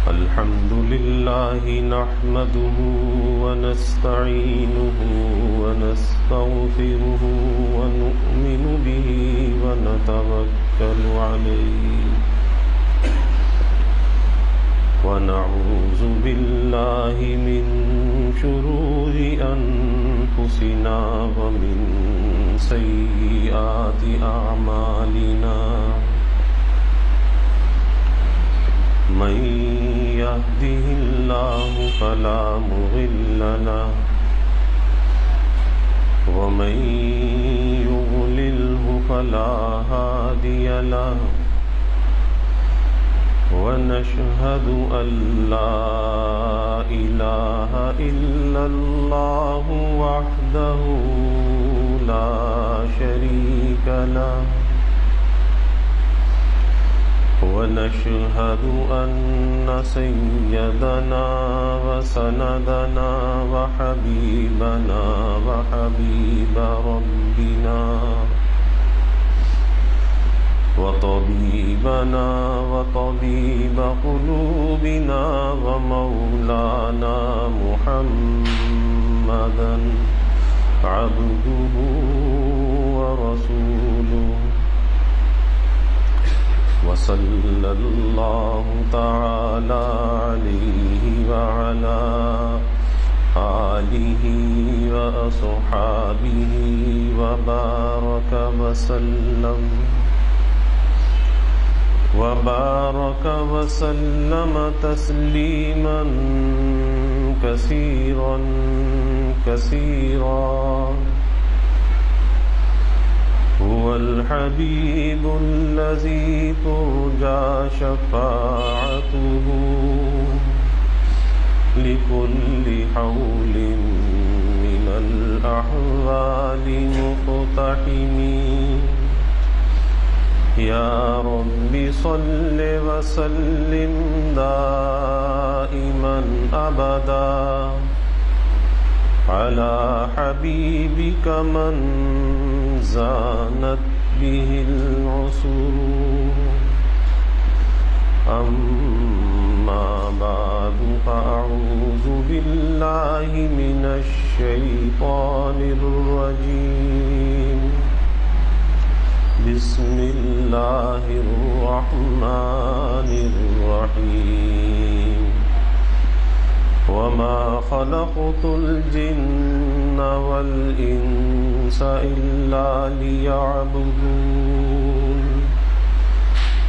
الحمد لله نحمده ونستعينه ونستغفره ونؤمن به ونتوكل عليه ونعوذ بالله من شرور أنفسنا ومن سيئات أعمالنا من يهده الله فلا مضل له ومن يضلله فلا هادي له ونشهد أن لا إله إلا الله وحده لا شريك له ونشهد أن سيدنا وسندنا وحبيبنا وحبيب ربنا وطبيبنا وطبيب قلوبنا ومولانا محمدا عبده ورسوله وصلى الله تعالى عليه وعلى آله وأصحابه وبارك وسلم تسليما كثيرا كثيرا هو الحبيب الذي ترجى شفاعته لكل حول من الأحوال مقتحم يا رب صل وسلم دائما أبدا على حبيبك من زانت به العصور أما بعد فأعوذ بالله من الشيطان الرجيم بسم الله الرحمن الرحيم وما خلقت الجن والإنس إلا ليعبدون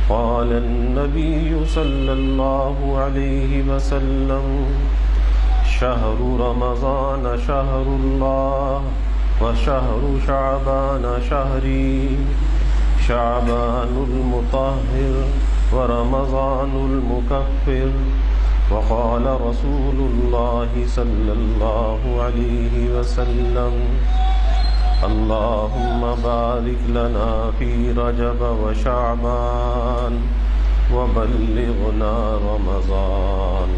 قال النبي صلى الله عليه وسلم شهر رمضان شهر الله وشهر شعبان شهري شعبان المطهر ورمضان المكفر وقال رسول الله صلى الله عليه وسلم اللهم بارك لنا في رجب وشعبان وبلغنا رمضان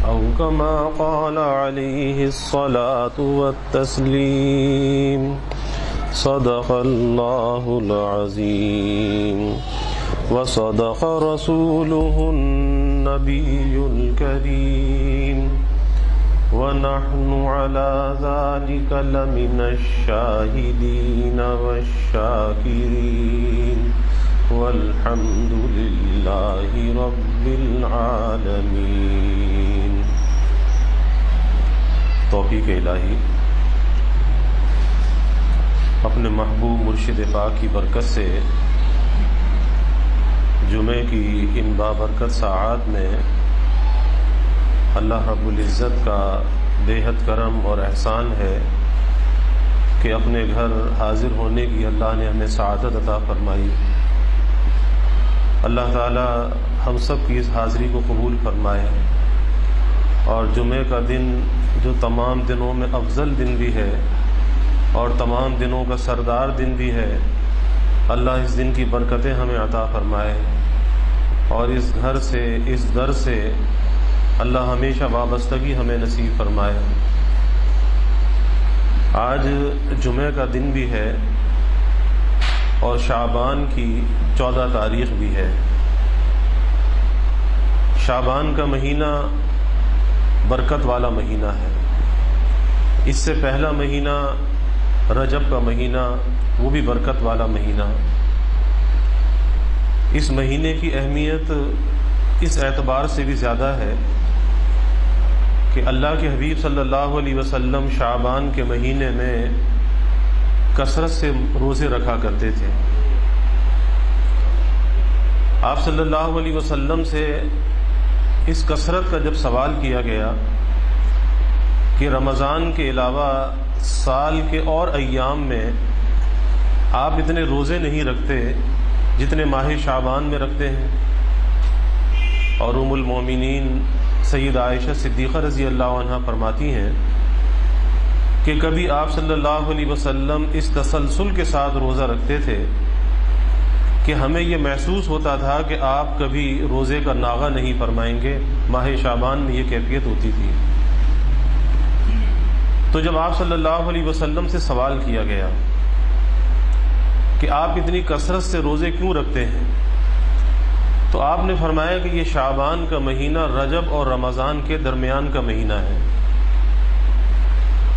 أو كما قال عليه الصلاة والتسليم صدق الله العظيم وصدق رسوله النبي الكريم ونحن على ذلك لمن الشاهدين والشاكرين والحمد لله رب العالمين. توفیق الہی اپنے محبوب مرشد پاک کی برکت سے جمعے کی ان بابرکت ساعات میں اللہ رب العزت کا بے حد کرم اور احسان ہے کہ اپنے گھر حاضر ہونے کی اللہ نے ہمیں سعادت عطا فرمائی. اللہ تعالی ہم سب کی اس حاضری کو قبول فرمائے اور جمعے کا دن جو تمام دنوں میں افضل دن بھی ہے اور تمام دنوں کا سردار دن بھی ہے، اللہ اس دن کی برکتیں ہمیں عطا فرمائے اور اس گھر سے اس در سے اللہ ہمیشہ وابستگی ہمیں نصیب فرمائے. آج جمعہ کا دن بھی ہے اور شعبان کی 14 تاریخ بھی ہے۔ شعبان کا مہینہ برکت والا مہینہ ہے۔ اس سے پہلا مہینہ رجب کا مہینہ، وہ بھی برکت والا مہینہ۔ اس مہینے کی اہمیت اس اعتبار سے بھی زیادہ ہے کہ اللہ کے حبیب صلی اللہ علیہ وسلم شعبان کے مہینے میں کثرت سے روزے رکھا کرتے تھے۔ آپ صلی اللہ علیہ وسلم سے اس کثرت کا جب سوال کیا گیا کہ رمضان کے علاوہ سال کے اور ایام میں آپ اتنے روزے نہیں رکھتے جتنے ماہ شعبان میں رکھتے ہیں، اور ام المومنین سید عائشہ صدیقہ رضی اللہ عنہ فرماتی ہیں کہ کبھی آپ صلی اللہ علیہ وسلم اس تسلسل کے ساتھ روزہ رکھتے تھے کہ ہمیں یہ محسوس ہوتا تھا کہ آپ کبھی روزے کا ناغہ نہیں فرمائیں گے۔ ماہ شعبان میں یہ کیفیت ہوتی تھی۔ تو جب آپ صلی اللہ علیہ وسلم سے سوال کیا گیا کہ آپ اتنی کثرت سے روزے کیوں رکھتے ہیں، تو آپ نے فرمایا کہ یہ شعبان کا مہینہ رجب اور رمضان کے درمیان کا مہینہ ہے،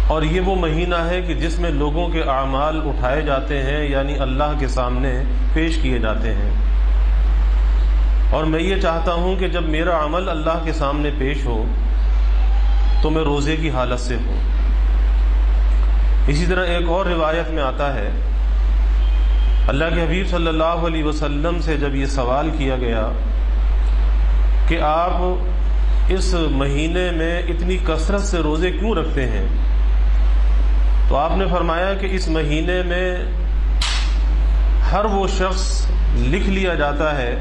اور یہ وہ مہینہ ہے کہ جس میں لوگوں کے اعمال اٹھائے جاتے ہیں، یعنی اللہ کے سامنے پیش کیے جاتے ہیں۔ اور میں یہ چاہتا ہوں کہ جب میرا عمل اللہ کے سامنے پیش ہو تو میں روزے کی حالت سے ہوں۔ اسی طرح ایک اور روایت میں آتا ہے، اللہ کے حبیب صلی اللہ علیہ وسلم سے جب یہ سوال کیا گیا کہ آپ اس مہینے میں اتنی کثرت سے روزے کیوں رکھتے ہیں، تو آپ نے فرمایا کہ اس مہینے میں ہر وہ شخص لکھ لیا جاتا ہے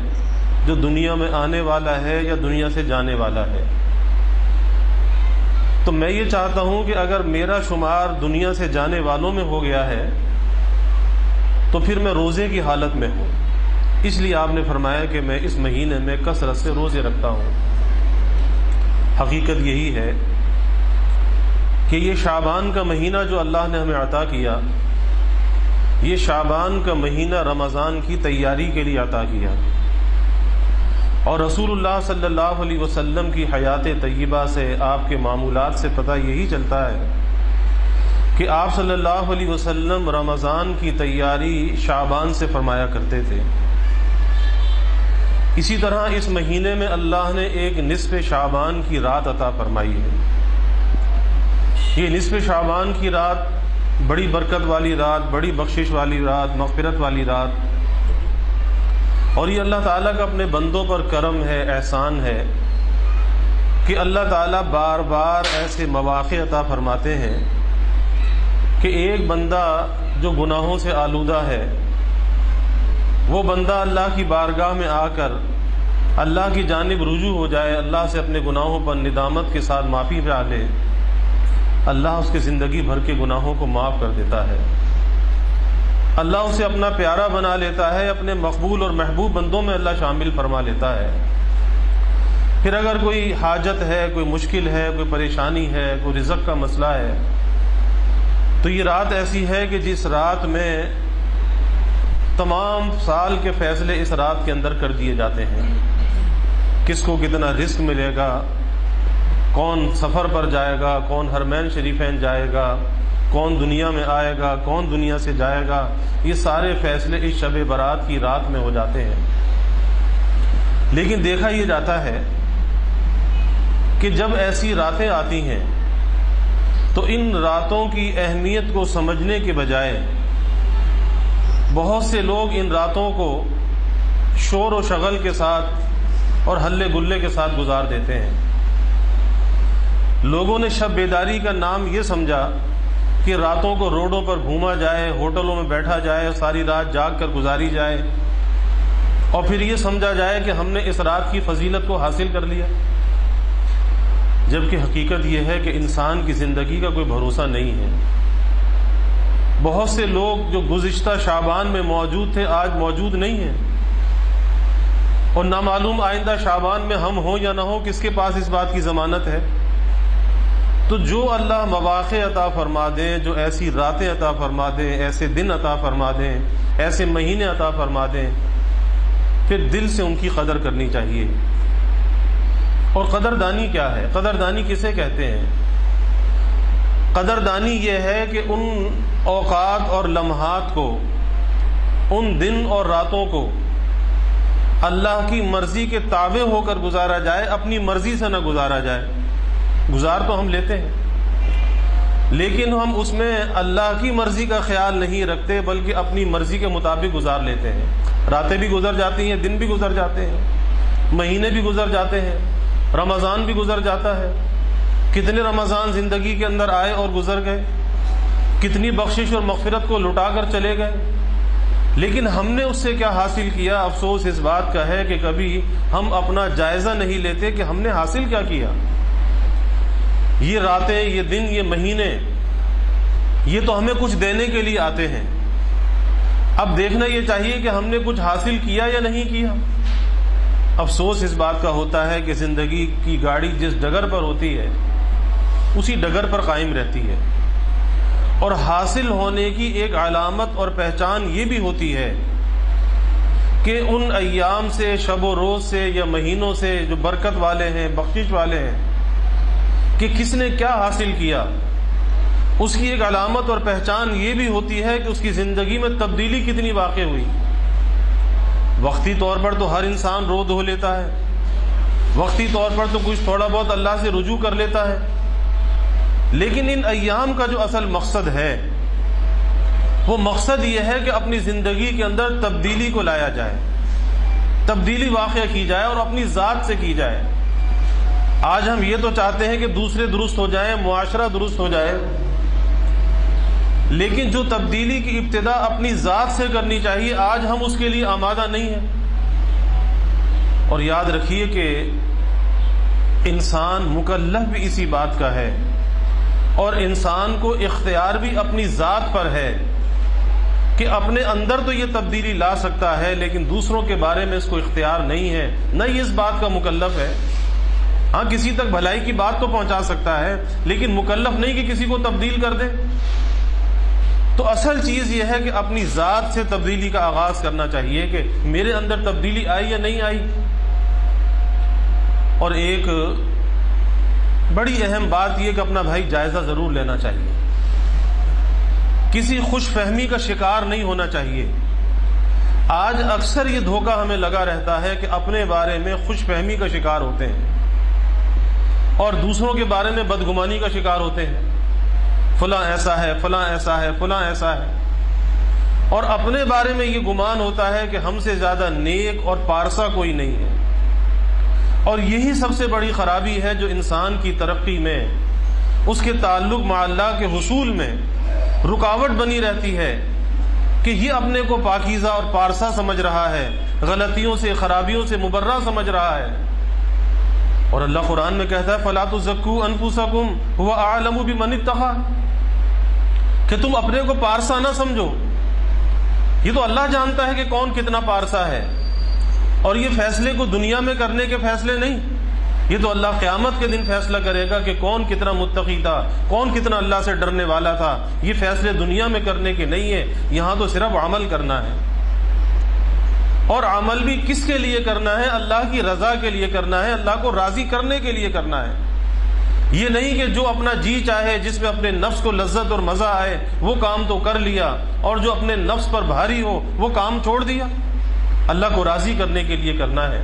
جو دنیا میں آنے والا ہے یا دنیا سے جانے والا ہے۔ تو میں یہ چاہتا ہوں کہ اگر میرا شمار دنیا سے جانے والوں میں ہو گیا ہے تو پھر میں روزے کی حالت میں ہوں، اس لیے آپ نے فرمایا کہ میں اس مہینے میں کثرت سے روزے رکھتا ہوں۔ حقیقت یہی ہے کہ یہ شعبان کا مہینہ جو اللہ نے ہمیں عطا کیا، یہ شعبان کا مہینہ رمضان کی تیاری کے لیے عطا کیا، اور رسول اللہ صلی اللہ علیہ وسلم کی حیات طیبہ سے، آپ کے معمولات سے پتہ یہی چلتا ہے کہ آپ صلی اللہ علیہ وسلم رمضان کی تیاری شعبان سے فرمایا کرتے تھے۔ اسی طرح اس مہینے میں اللہ نے ایک نصف شعبان کی رات عطا فرمائی ہے۔ یہ نصف شعبان کی رات بڑی برکت والی رات، بڑی بخشش والی رات، مغفرت والی رات، اور یہ اللہ تعالیٰ کا اپنے بندوں پر کرم ہے، احسان ہے کہ اللہ تعالیٰ بار بار ایسے مواقع عطا فرماتے ہیں کہ ایک بندہ جو گناہوں سے آلودہ ہے، وہ بندہ اللہ کی بارگاہ میں آ کر اللہ کی جانب رجوع ہو جائے، اللہ سے اپنے گناہوں پر ندامت کے ساتھ معافی پا لے، اللہ اس کے زندگی بھر کے گناہوں کو معاف کر دیتا ہے، اللہ اسے اپنا پیارا بنا لیتا ہے، اپنے مقبول اور محبوب بندوں میں اللہ شامل فرما لیتا ہے۔ پھر اگر کوئی حاجت ہے، کوئی مشکل ہے، کوئی پریشانی ہے، کوئی رزق کا مسئلہ ہے، تو یہ رات ایسی ہے کہ جس رات میں تمام سال کے فیصلے اس رات کے اندر کر دیے جاتے ہیں۔ کس کو کتنا رزق ملے گا، کون سفر پر جائے گا، کون حرمین شریفین جائے گا، کون دنیا میں آئے گا، کون دنیا سے جائے گا، یہ سارے فیصلے اس شب برات کی رات میں ہو جاتے ہیں۔ لیکن دیکھا یہ جاتا ہے کہ جب ایسی راتیں آتی ہیں تو ان راتوں کی اہمیت کو سمجھنے کے بجائے بہت سے لوگ ان راتوں کو شور و شغل کے ساتھ اور ہلے گلے کے ساتھ گزار دیتے ہیں۔ لوگوں نے شب بیداری کا نام یہ سمجھا کہ راتوں کو روڈوں پر گھوما جائے، ہوٹلوں میں بیٹھا جائے، ساری رات جاگ کر گزاری جائے، اور پھر یہ سمجھا جائے کہ ہم نے اس رات کی فضیلت کو حاصل کر لیا، جبکہ حقیقت یہ ہے کہ انسان کی زندگی کا کوئی بھروسہ نہیں ہے۔ بہت سے لوگ جو گزشتہ شعبان میں موجود تھے آج موجود نہیں ہیں، اور نہ معلوم آئندہ شعبان میں ہم ہوں یا نہ ہوں، کس کے پاس اس بات کی ضمانت ہے؟ تو جو اللہ مواقع عطا فرما دے، جو ایسی راتیں عطا فرما دے، ایسے دن عطا فرما دیں، ایسے مہینے عطا فرما دیں، پھر دل سے ان کی قدر کرنی چاہیے۔ اور قدردانی کیا ہے؟ قدردانی کسے کہتے ہیں؟ قدردانی یہ ہے کہ ان اوقات اور لمحات کو، ان دن اور راتوں کو اللہ کی مرضی کے تابع ہو کر گزارا جائے، اپنی مرضی سے نہ گزارا جائے۔ گزار تو ہم لیتے ہیں، لیکن ہم اس میں اللہ کی مرضی کا خیال نہیں رکھتے، بلکہ اپنی مرضی کے مطابق گزار لیتے ہیں۔ راتیں بھی گزر جاتی ہیں، دن بھی گزر جاتے ہیں، مہینے بھی گزر جاتے ہیں، رمضان بھی گزر جاتا ہے۔ کتنے رمضان زندگی کے اندر آئے اور گزر گئے، کتنی بخشش اور مغفرت کو لٹا کر چلے گئے، لیکن ہم نے اس سے کیا حاصل کیا؟ افسوس اس بات کا ہے کہ کبھی ہم اپنا جائزہ نہیں لیتے کہ ہم نے حاصل کیا کیا۔ یہ راتیں، یہ دن، یہ مہینے، یہ تو ہمیں کچھ دینے کے لیے آتے ہیں۔ اب دیکھنا یہ چاہیے کہ ہم نے کچھ حاصل کیا یا نہیں کیا۔ افسوس اس بات کا ہوتا ہے کہ زندگی کی گاڑی جس ڈگر پر ہوتی ہے اسی ڈگر پر قائم رہتی ہے، اور حاصل ہونے کی ایک علامت اور پہچان یہ بھی ہوتی ہے کہ ان ایام سے، شب و روز سے یا مہینوں سے جو برکت والے ہیں، بخشش والے ہیں، کہ کس نے کیا حاصل کیا، اس کی ایک علامت اور پہچان یہ بھی ہوتی ہے کہ اس کی زندگی میں تبدیلی کتنی واقع ہوئی۔ وقتی طور پر تو ہر انسان رو دھو لیتا ہے، وقتی طور پر تو کچھ تھوڑا بہت اللہ سے رجوع کر لیتا ہے، لیکن ان ایام کا جو اصل مقصد ہے وہ مقصد یہ ہے کہ اپنی زندگی کے اندر تبدیلی کو لایا جائے، تبدیلی واقع کی جائے اور اپنی ذات سے کی جائے۔ آج ہم یہ تو چاہتے ہیں کہ دوسرے درست ہو جائیں، معاشرہ درست ہو جائے، لیکن جو تبدیلی کی ابتدا اپنی ذات سے کرنی چاہیے، آج ہم اس کے لیے آمادہ نہیں ہیں۔ اور یاد رکھیے کہ انسان مکلف بھی اسی بات کا ہے، اور انسان کو اختیار بھی اپنی ذات پر ہے کہ اپنے اندر تو یہ تبدیلی لا سکتا ہے، لیکن دوسروں کے بارے میں اس کو اختیار نہیں ہے، نہ یہ اس بات کا مکلف ہے۔ ہاں، کسی تک بھلائی کی بات تو پہنچا سکتا ہے، لیکن مکلف نہیں کہ کسی کو تبدیل کر دے۔ تو اصل چیز یہ ہے کہ اپنی ذات سے تبدیلی کا آغاز کرنا چاہیے کہ میرے اندر تبدیلی آئی یا نہیں آئی۔ اور ایک بڑی اہم بات یہ کہ اپنا بھائی جائزہ ضرور لینا چاہیے، کسی خوش فہمی کا شکار نہیں ہونا چاہیے۔ آج اکثر یہ دھوکہ ہمیں لگا رہتا ہے کہ اپنے بارے میں خوش فہمی کا شکار ہوتے ہیں اور دوسروں کے بارے میں بدگمانی کا شکار ہوتے ہیں، فلاں ایسا ہے، فلاں ایسا ہے، فلاں ایسا ہے، اور اپنے بارے میں یہ گمان ہوتا ہے کہ ہم سے زیادہ نیک اور پارسا کوئی نہیں ہے۔ اور یہی سب سے بڑی خرابی ہے جو انسان کی ترقی میں، اس کے تعلق مع اللہ کے حصول میں رکاوٹ بنی رہتی ہے کہ یہ اپنے کو پاکیزہ اور پارسا سمجھ رہا ہے، غلطیوں سے، خرابیوں سے مبرہ سمجھ رہا ہے۔ اور اللہ قرآن میں کہتا ہے فَلَا تُزَكُّوا أَنفُسَكُمْ هُوَ أَعْلَمُ بِمَنِ اتَّقَىٰ، کہ تم اپنے کو پارسا نہ سمجھو، یہ تو اللہ جانتا ہے کہ کون کتنا پارسا ہے، اور یہ فیصلے کو دنیا میں کرنے کے فیصلے نہیں، یہ تو اللہ قیامت کے دن فیصلہ کرے گا کہ کون کتنا متقی تھا، کون کتنا اللہ سے ڈرنے والا تھا۔ یہ فیصلے دنیا میں کرنے کے نہیں ہیں، یہاں تو صرف عمل کرنا ہے، اور عمل بھی کس کے لیے کرنا ہے؟ اللہ کی رضا کے لیے کرنا ہے، اللہ کو راضی کرنے کے لیے کرنا ہے۔ یہ نہیں کہ جو اپنا جی چاہے، جس میں اپنے نفس کو لذت اور مزہ آئے وہ کام تو کر لیا، اور جو اپنے نفس پر بھاری ہو وہ کام چھوڑ دیا۔ اللہ کو راضی کرنے کے لیے کرنا ہے۔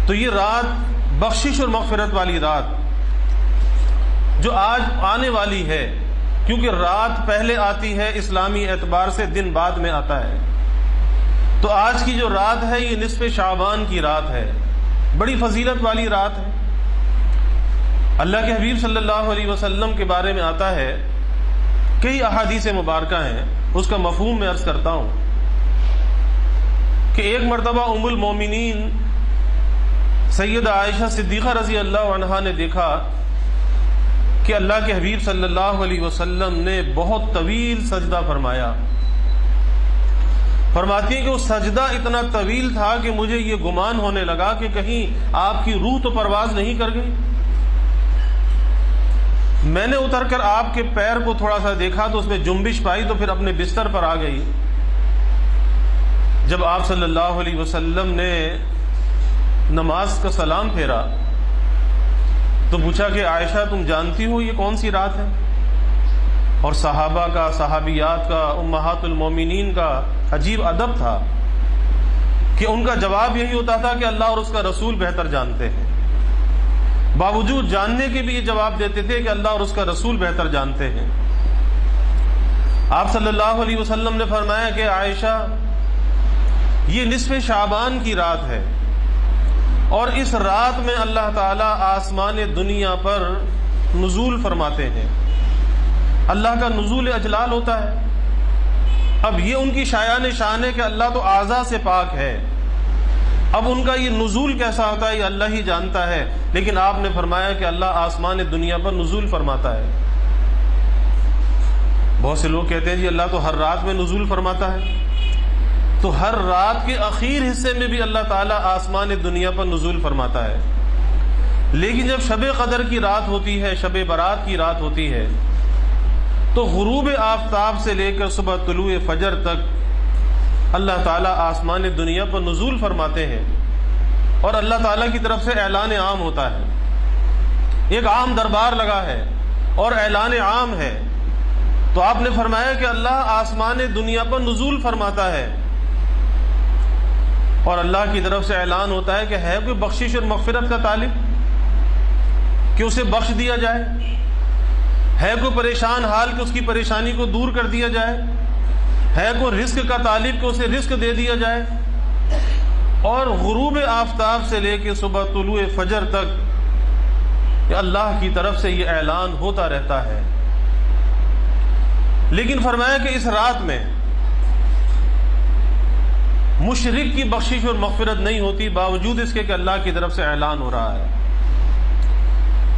تو یہ رات بخشش اور مغفرت والی رات جو آج آنے والی ہے، کیونکہ رات پہلے آتی ہے اسلامی اعتبار سے، دن بعد میں آتا ہے، تو آج کی جو رات ہے یہ نصف شعبان کی رات ہے، بڑی فضیلت والی رات ہے۔ اللہ کے حبیب صلی اللہ علیہ وسلم کے بارے میں آتا ہے، کئی احادیث مبارکہ ہیں، اس کا مفہوم میں عرض کرتا ہوں کہ ایک مرتبہ ام المومنین سیدہ عائشہ صدیقہ رضی اللہ عنہا نے دیکھا کہ اللہ کے حبیب صلی اللہ علیہ وسلم نے بہت طویل سجدہ فرمایا۔ فرماتی ہیں کہ وہ سجدہ اتنا طویل تھا کہ مجھے یہ گمان ہونے لگا کہ کہیں آپ کی روح تو پرواز نہیں کر گئی۔ میں نے اتر کر آپ کے پیر کو تھوڑا سا دیکھا تو اس میں جنبش پائی، تو پھر اپنے بستر پر آ گئی۔ جب آپ صلی اللہ علیہ وسلم نے نماز کا سلام پھیرا تو پوچھا کہ عائشہ تم جانتی ہو یہ کون سی رات ہے؟ اور صحابہ کا، صحابیات کا، امہات المومنین کا عجیب ادب تھا کہ ان کا جواب یہی ہوتا تھا کہ اللہ اور اس کا رسول بہتر جانتے ہیں۔ باوجود جاننے کے بھی یہ جواب دیتے تھے کہ اللہ اور اس کا رسول بہتر جانتے ہیں۔ آپ صلی اللہ علیہ وسلم نے فرمایا کہ عائشہ یہ نصف شعبان کی رات ہے، اور اس رات میں اللہ تعالیٰ آسمان دنیا پر نزول فرماتے ہیں، اللہ کا نزول اجلال ہوتا ہے۔ اب یہ ان کی شایان شان ہے کہ اللہ تو اعضاء سے پاک ہے، اب ان کا یہ نزول کیسا ہوتا ہے یہ اللہ ہی جانتا ہے، لیکن آپ نے فرمایا کہ اللہ آسمان دنیا پر نزول فرماتا ہے۔ بہت سے لوگ کہتے ہیں جی اللہ تو ہر رات میں نزول فرماتا ہے، تو ہر رات کے اخیر حصے میں بھی اللہ تعالیٰ آسمان دنیا پر نزول فرماتا ہے، لیکن جب شب قدر کی رات ہوتی ہے، شب برات کی رات ہوتی ہے، تو غروب آفتاب سے لے کر صبح طلوع فجر تک اللہ تعالیٰ آسمان دنیا پر نزول فرماتے ہیں، اور اللہ تعالیٰ کی طرف سے اعلان عام ہوتا ہے، ایک عام دربار لگا ہے اور اعلان عام ہے۔ تو آپ نے فرمایا کہ اللہ آسمان دنیا پر نزول فرماتا ہے، اور اللہ کی طرف سے اعلان ہوتا ہے کہ ہے کوئی بخشش اور مغفرت کا طالب کہ اسے بخش دیا جائے، ہے کوئی پریشان حال کہ اس کی پریشانی کو دور کر دیا جائے، ہے کوئی رزق کا طالب کہ اسے رزق دے دیا جائے۔ اور غروب آفتاب سے لے کے صبح طلوع فجر تک اللہ کی طرف سے یہ اعلان ہوتا رہتا ہے۔ لیکن فرمایا کہ اس رات میں مشرک کی بخشش اور مغفرت نہیں ہوتی، باوجود اس کے کہ اللہ کی طرف سے اعلان ہو رہا ہے۔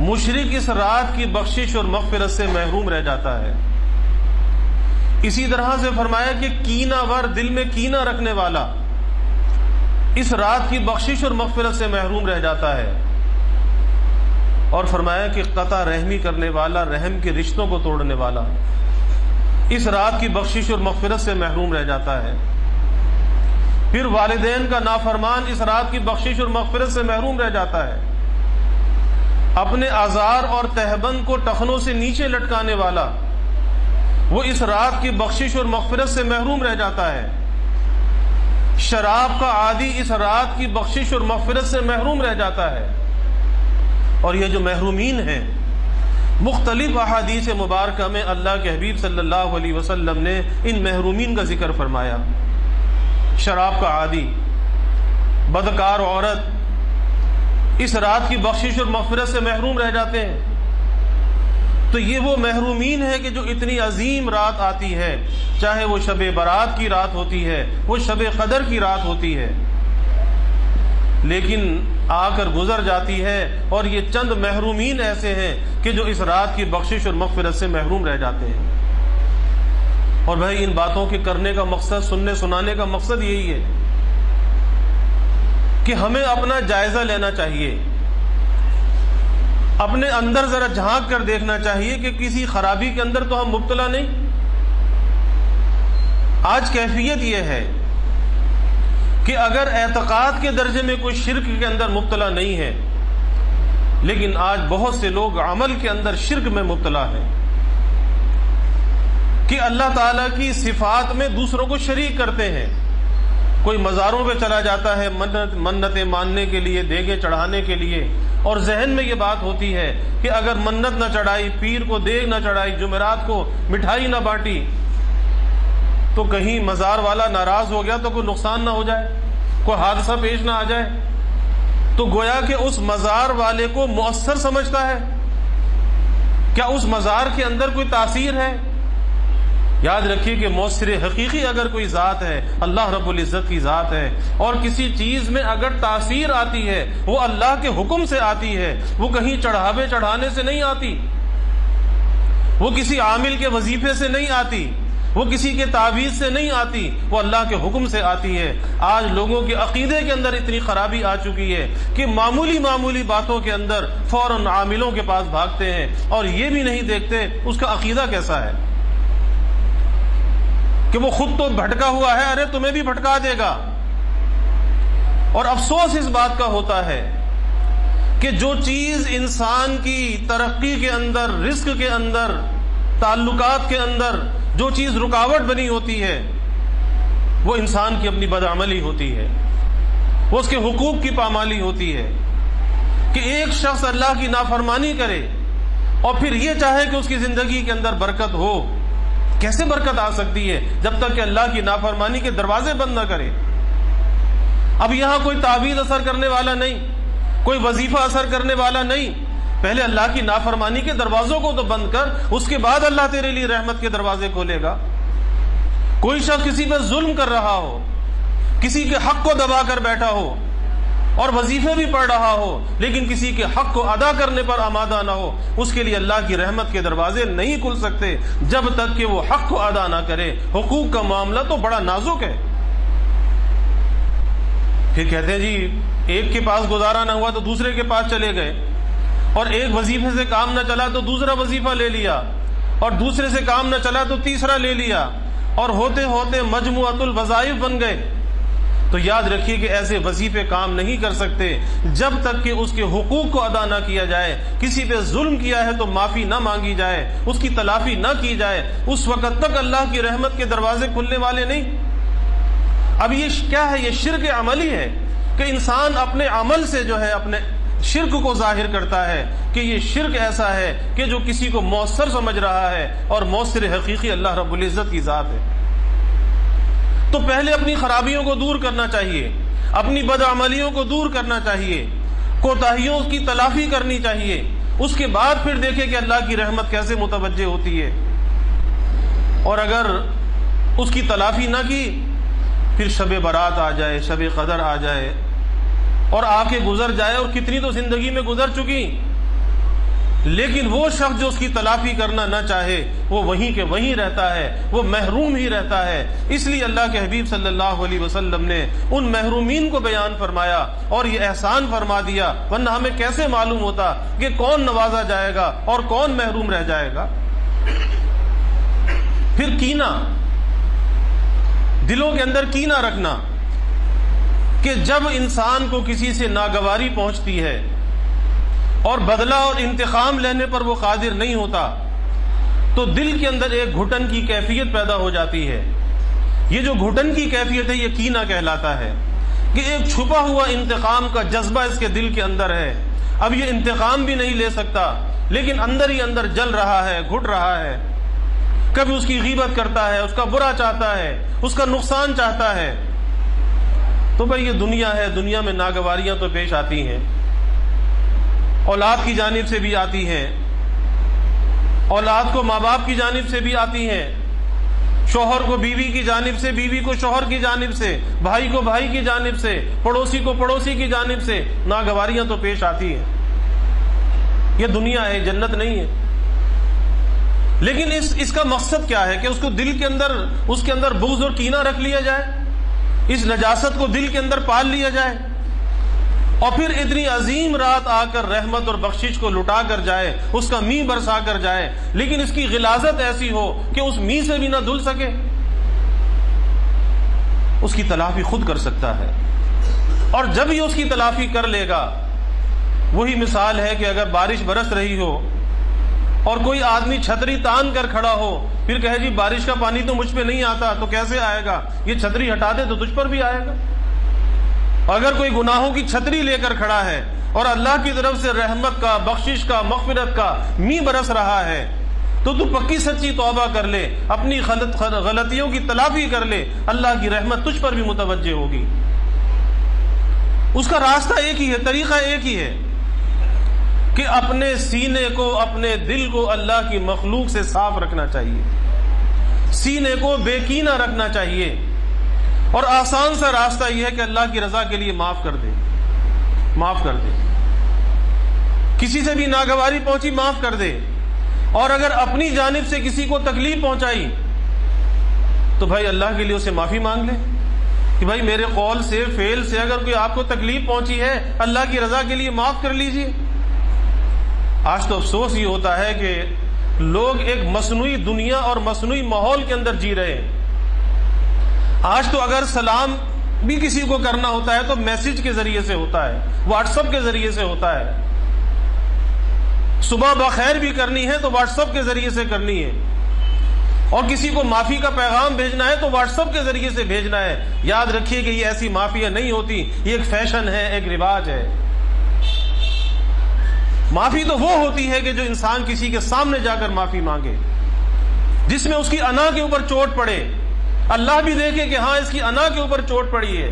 مشرک اس رات کی بخشش اور مغفرت سے محروم رہ جاتا ہے۔ اسی طرح سے فرمایا کہ کینہ ور، دل میں کینہ رکھنے والا اس رات کی بخشش اور مغفرت سے محروم رہ جاتا ہے۔ اور فرمایا کہ قطع رحمی کرنے والا، رحم کے رشتوں کو توڑنے والا اس رات کی بخشش اور مغفرت سے محروم رہ جاتا ہے۔ پھر والدین کا نافرمان اس رات کی بخشش اور مغفرت سے محروم رہ جاتا ہے۔ اپنے آزار اور تہبند کو ٹخنوں سے نیچے لٹکانے والا وہ اس رات کی بخشش اور مغفرت سے محروم رہ جاتا ہے۔ شراب کا عادی اس رات کی بخشش اور مغفرت سے محروم رہ جاتا ہے۔ اور یہ جو محرومین ہیں، مختلف احادیث مبارکہ میں اللہ کے حبیب صلی اللہ علیہ وسلم نے ان محرومین کا ذکر فرمایا۔ شراب کا عادی، بدکار عورت اس رات کی بخشش اور مغفرت سے محروم رہ جاتے ہیں۔ تو یہ وہ محرومین ہے کہ جو اتنی عظیم رات آتی ہے، چاہے وہ شب برات کی رات ہوتی ہے، وہ شب قدر کی رات ہوتی ہے، لیکن آ کر گزر جاتی ہے، اور یہ چند محرومین ایسے ہیں کہ جو اس رات کی بخشش اور مغفرت سے محروم رہ جاتے ہیں۔ اور بھائی ان باتوں کے کرنے کا مقصد، سننے سنانے کا مقصد یہی ہے کہ ہمیں اپنا جائزہ لینا چاہیے، اپنے اندر ذرا جھانک کر دیکھنا چاہیے کہ کسی خرابی کے اندر تو ہم مبتلا نہیں۔ آج کیفیت یہ ہے کہ اگر اعتقاد کے درجے میں کوئی شرک کے اندر مبتلا نہیں ہے، لیکن آج بہت سے لوگ عمل کے اندر شرک میں مبتلا ہیں کہ اللہ تعالیٰ کی صفات میں دوسروں کو شریک کرتے ہیں۔ کوئی مزاروں پہ چلا جاتا ہے منتیں ماننے کے لیے، دیگیں چڑھانے کے لیے، اور ذہن میں یہ بات ہوتی ہے کہ اگر منت نہ چڑھائی، پیر کو دیگ نہ چڑھائی، جمعرات کو مٹھائی نہ بانٹی، تو کہیں مزار والا ناراض ہو گیا تو کوئی نقصان نہ ہو جائے، کوئی حادثہ پیش نہ آ جائے، تو گویا کہ اس مزار والے کو مؤثر سمجھتا ہے۔ کیا اس مزار کے اندر کوئی تاثیر ہے؟ یاد رکھیے کہ مؤثر حقیقی اگر کوئی ذات ہے، اللہ رب العزت کی ذات ہے، اور کسی چیز میں اگر تاثیر آتی ہے وہ اللہ کے حکم سے آتی ہے، وہ کہیں چڑھاوے چڑھانے سے نہیں آتی، وہ کسی عامل کے وظیفے سے نہیں آتی، وہ کسی کے تعویذ سے نہیں آتی، وہ اللہ کے حکم سے آتی ہے۔ آج لوگوں کے عقیدے کے اندر اتنی خرابی آ چکی ہے کہ معمولی باتوں کے اندر فوراً عاملوں کے پاس بھاگتے ہیں اور یہ بھی نہیں دیکھتے اس کا عقیدہ کیسا ہے، کہ وہ خود تو بھٹکا ہوا ہے، ارے تمہیں بھی بھٹکا دے گا۔ اور افسوس اس بات کا ہوتا ہے کہ جو چیز انسان کی ترقی کے اندر، رزق کے اندر، تعلقات کے اندر جو چیز رکاوٹ بنی ہوتی ہے وہ انسان کی اپنی بدعملی ہوتی ہے، وہ اس کے حقوق کی پامالی ہوتی ہے۔ کہ ایک شخص اللہ کی نافرمانی کرے اور پھر یہ چاہے کہ اس کی زندگی کے اندر برکت ہو، کیسے برکت آ سکتی ہے جب تک کہ اللہ کی نافرمانی کے دروازے بند نہ کرے؟ اب یہاں کوئی تعویذ اثر کرنے والا نہیں، کوئی وظیفہ اثر کرنے والا نہیں، پہلے اللہ کی نافرمانی کے دروازوں کو تو بند کر، اس کے بعد اللہ تیرے لیے رحمت کے دروازے کھولے گا۔ کوئی شخص کسی پر ظلم کر رہا ہو، کسی کے حق کو دبا کر بیٹھا ہو اور وظیفے بھی پڑھ رہا ہو لیکن کسی کے حق کو ادا کرنے پر آمادہ نہ ہو، اس کے لیے اللہ کی رحمت کے دروازے نہیں کھل سکتے جب تک کہ وہ حق کو ادا نہ کرے۔ حقوق کا معاملہ تو بڑا نازک ہے۔ پھر کہتے ہیں جی ایک کے پاس گزارا نہ ہوا تو دوسرے کے پاس چلے گئے، اور ایک وظیفے سے کام نہ چلا تو دوسرا وظیفہ لے لیا، اور دوسرے سے کام نہ چلا تو تیسرا لے لیا، اور ہوتے ہوتے مجموعۃ الوظائف بن گئے۔ تو یاد رکھیے کہ ایسے وظیفے کام نہیں کر سکتے جب تک کہ اس کے حقوق کو ادا نہ کیا جائے۔ کسی پہ ظلم کیا ہے تو معافی نہ مانگی جائے، اس کی تلافی نہ کی جائے، اس وقت تک اللہ کی رحمت کے دروازے کھلنے والے نہیں۔ اب یہ کیا ہے؟ یہ شرک عملی ہے کہ انسان اپنے عمل سے جو ہے اپنے شرک کو ظاہر کرتا ہے کہ یہ شرک ایسا ہے کہ جو کسی کو مؤثر سمجھ رہا ہے، اور مؤثر حقیقی اللہ رب العزت کی ذات ہے۔ تو پہلے اپنی خرابیوں کو دور کرنا چاہیے، اپنی بدعملیوں کو دور کرنا چاہیے، کوتاہیوں کی تلافی کرنی چاہیے، اس کے بعد پھر دیکھیں کہ اللہ کی رحمت کیسے متوجہ ہوتی ہے۔ اور اگر اس کی تلافی نہ کی، پھر شب برات آ جائے، شب قدر آ جائے اور آ کے گزر جائے، اور کتنی تو زندگی میں گزر چکی، لیکن وہ شخص جو اس کی تلافی کرنا نہ چاہے وہ وہیں کے وہیں رہتا ہے، وہ محروم ہی رہتا ہے۔ اس لیے اللہ کے حبیب صلی اللہ علیہ وسلم نے ان محرومین کو بیان فرمایا اور یہ احسان فرما دیا، ورنہ ہمیں کیسے معلوم ہوتا کہ کون نوازا جائے گا اور کون محروم رہ جائے گا۔ پھر کینہ، دلوں کے اندر کینہ رکھنا، کہ جب انسان کو کسی سے ناگواری پہنچتی ہے اور بدلہ اور انتقام لینے پر وہ قادر نہیں ہوتا تو دل کے اندر ایک گھٹن کی کیفیت پیدا ہو جاتی ہے۔ یہ جو گھٹن کی کیفیت ہے یہ کینہ کہلاتا ہے، کہ ایک چھپا ہوا انتقام کا جذبہ اس کے دل کے اندر ہے۔ اب یہ انتقام بھی نہیں لے سکتا لیکن اندر ہی اندر جل رہا ہے، گھٹ رہا ہے، کبھی اس کی غیبت کرتا ہے، اس کا برا چاہتا ہے، اس کا نقصان چاہتا ہے۔ تو بھائی یہ دنیا ہے، دنیا میں ناگواریاں تو پیش آتی ہیں، اولاد کی جانب سے بھی آتی ہیں، اولاد کو ماں باپ کی جانب سے بھی آتی ہیں، شوہر کو بیوی کی جانب سے، بیوی کو شوہر کی جانب سے، بھائی کو بھائی کی جانب سے، پڑوسی کو پڑوسی کی جانب سے ناگواریاں تو پیش آتی ہیں۔ یہ دنیا ہے، جنت نہیں ہے۔ لیکن اس کا مقصد کیا ہے؟ کہ اس کو دل کے اندر، اس کے اندر بغض اور کینہ رکھ لیا جائے، اس نجاست کو دل کے اندر پال لیا جائے، اور پھر اتنی عظیم رات آ کر رحمت اور بخشش کو لٹا کر جائے، اس کا می برسا کر جائے، لیکن اس کی غلاظت ایسی ہو کہ اس می سے بھی نہ دھل سکے۔ اس کی تلافی خود کر سکتا ہے، اور جب یہ اس کی تلافی کر لے گا، وہی مثال ہے کہ اگر بارش برس رہی ہو اور کوئی آدمی چھتری تان کر کھڑا ہو، پھر کہے جی بارش کا پانی تو مجھ پہ نہیں آتا، تو کیسے آئے گا؟ یہ چھتری ہٹا دے تو تجھ پر بھی آئے گا۔ اگر کوئی گناہوں کی چھتری لے کر کھڑا ہے اور اللہ کی طرف سے رحمت کا، بخشش کا، مغفرت کا می برس رہا ہے، تو پکی سچی توبہ کر لے، اپنی غلطیوں کی تلافی کر لے، اللہ کی رحمت تجھ پر بھی متوجہ ہوگی۔ اس کا راستہ ایک ہی ہے، طریقہ ایک ہی ہے کہ اپنے سینے کو، اپنے دل کو اللہ کی مخلوق سے صاف رکھنا چاہیے، سینے کو بے کینہ رکھنا چاہیے، اور آسان سا راستہ یہ ہے کہ اللہ کی رضا کے لیے معاف کر دے، معاف کر دے، کسی سے بھی ناگواری پہنچی معاف کر دے، اور اگر اپنی جانب سے کسی کو تکلیف پہنچائی تو بھائی اللہ کے لیے اسے معافی مانگ لے کہ بھائی میرے قول سے فعل سے اگر کوئی آپ کو تکلیف پہنچی ہے اللہ کی رضا کے لیے معاف کر لیجئے۔ آج تو افسوس یہ ہوتا ہے کہ لوگ ایک مصنوعی دنیا اور مصنوعی ماحول کے اندر جی رہے ہیں۔ آج تو اگر سلام بھی کسی کو کرنا ہوتا ہے تو میسج کے ذریعے سے ہوتا ہے، واٹس ایپ کے ذریعے سے ہوتا ہے، صبح بخیر بھی کرنی ہے تو واٹس ایپ کے ذریعے سے کرنی ہے، اور کسی کو معافی کا پیغام بھیجنا ہے تو واٹس ایپ کے ذریعے سے بھیجنا ہے۔ یاد رکھیے کہ یہ ایسی معافیاں نہیں ہوتی، یہ ایک فیشن ہے، ایک رواج ہے۔ معافی تو وہ ہوتی ہے کہ جو انسان کسی کے سامنے جا کر معافی مانگے، جس میں اس کی انا کے اوپر چوٹ پڑے، اللہ بھی دیکھے کہ ہاں اس کی انا کے اوپر چوٹ پڑی ہے۔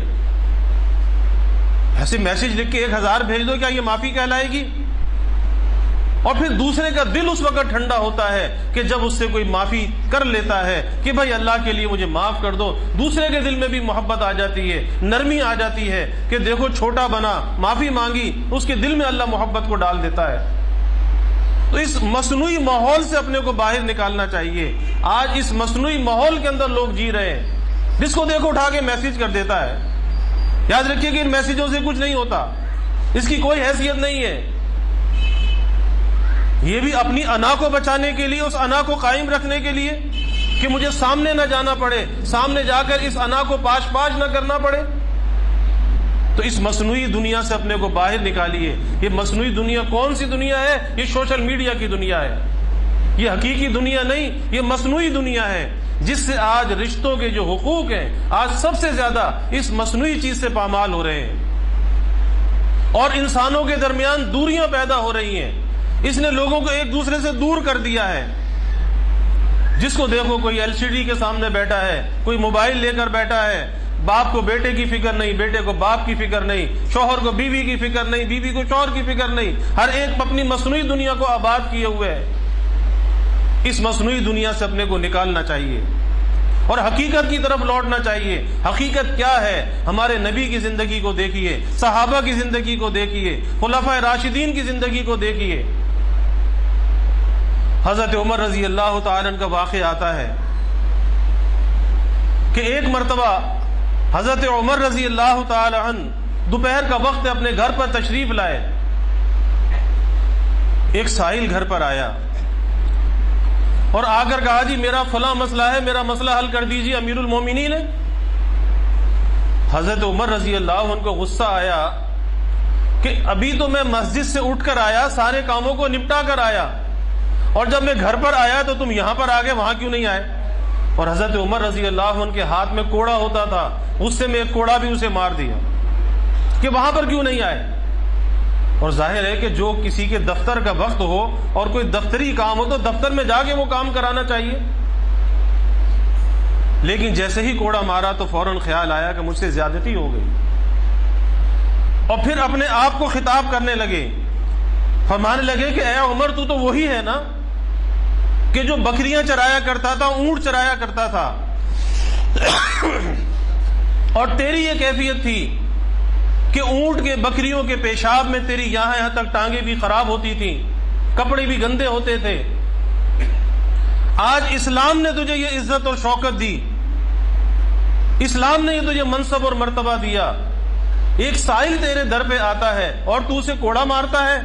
ایسے میسج لکھ کے 1000 بھیج دو، کیا یہ معافی کہلائے گی؟ اور پھر دوسرے کا دل اس وقت ٹھنڈا ہوتا ہے کہ جب اس سے کوئی معافی کر لیتا ہے کہ بھائی اللہ کے لیے مجھے معاف کر دو، دوسرے کے دل میں بھی محبت آ جاتی ہے، نرمی آ جاتی ہے کہ دیکھو چھوٹا بنا، معافی مانگی، اس کے دل میں اللہ محبت کو ڈال دیتا ہے۔ تو اس مصنوعی ماحول سے اپنے کو باہر نکالنا چاہیے۔ آج اس مصنوعی ماحول کے اندر لوگ جی رہے ہیں، جس کو دیکھو اٹھا کے میسج کر دیتا ہے۔ یاد رکھیے کہ ان میسجوں سے کچھ نہیں ہوتا، اس کی کوئی حیثیت نہیں ہے۔ یہ بھی اپنی انا کو بچانے کے لیے، اس انا کو قائم رکھنے کے لیے کہ مجھے سامنے نہ جانا پڑے، سامنے جا کر اس انا کو پاش پاش نہ کرنا پڑے۔ تو اس مصنوعی دنیا سے اپنے کو باہر نکالیے۔ یہ مصنوعی دنیا کون سی دنیا ہے؟ یہ سوشل میڈیا کی دنیا ہے، یہ حقیقی دنیا نہیں، یہ مصنوعی دنیا ہے، جس سے آج رشتوں کے جو حقوق ہیں آج سب سے زیادہ اس مصنوعی چیز سے پامال ہو رہے ہیں، اور انسانوں کے درمیان دوریاں پیدا ہو رہی ہیں۔ اس نے لوگوں کو ایک دوسرے سے دور کر دیا ہے۔ جس کو دیکھو کوئی ایل سی ڈی کے سامنے بیٹھا ہے، کوئی موبائل لے کر بیٹھا ہے، باپ کو بیٹے کی فکر نہیں، بیٹے کو باپ کی فکر نہیں، شوہر کو بیوی کی فکر نہیں، بیوی کو شوہر کی فکر نہیں، ہر ایک اپنی مصنوعی دنیا کو آباد کیے ہوئے ہے۔ اس مصنوعی دنیا سے اپنے کو نکالنا چاہیے اور حقیقت کی طرف لوٹنا چاہیے۔ حقیقت کیا ہے؟ ہمارے نبی کی زندگی کو دیکھیے، صحابہ کی زندگی کو دیکھیے، خلفائے راشدین کی زندگی کو دیکھیے۔ حضرت عمر رضی اللہ تعالی عنہ کا واقعہ آتا ہے کہ ایک مرتبہ حضرت عمر رضی اللہ تعالی عنہ دوپہر کا وقت اپنے گھر پر تشریف لائے۔ ایک سائل گھر پر آیا اور آ کر کہا جی میرا فلاں مسئلہ ہے، میرا مسئلہ حل کر دیجیے امیر المومنین ہے۔ حضرت عمر رضی اللہ عنہ کو غصہ آیا کہ ابھی تو میں مسجد سے اٹھ کر آیا، سارے کاموں کو نپٹا کر آیا، اور جب میں گھر پر آیا تو تم یہاں پر آ گئے، وہاں کیوں نہیں آئے؟ اور حضرت عمر رضی اللہ عنہ کے ہاتھ میں کوڑا ہوتا تھا، غصے میں ایک کوڑا بھی اسے مار دیا کہ وہاں پر کیوں نہیں آئے۔ اور ظاہر ہے کہ جو کسی کے دفتر کا وقت ہو اور کوئی دفتری کام ہو تو دفتر میں جا کے وہ کام کرانا چاہیے، لیکن جیسے ہی کوڑا مارا تو فوراً خیال آیا کہ مجھ سے زیادتی ہو گئی، اور پھر اپنے آپ کو خطاب کرنے لگے، فرمانے لگے کہ اے عمر تو وہی ہے نا کہ جو بکریاں چرایا کرتا تھا، اونٹ چرایا کرتا تھا، اور تیری یہ کیفیت تھی کہ اونٹ کے بکریوں کے پیشاب میں تیری یہاں تک ٹانگیں بھی خراب ہوتی تھیں، کپڑے بھی گندے ہوتے تھے۔ آج اسلام نے تجھے یہ عزت اور شوکت دی، اسلام نے یہ تجھے منصب اور مرتبہ دیا، ایک سائل تیرے در پہ آتا ہے اور تو اسے کوڑا مارتا ہے۔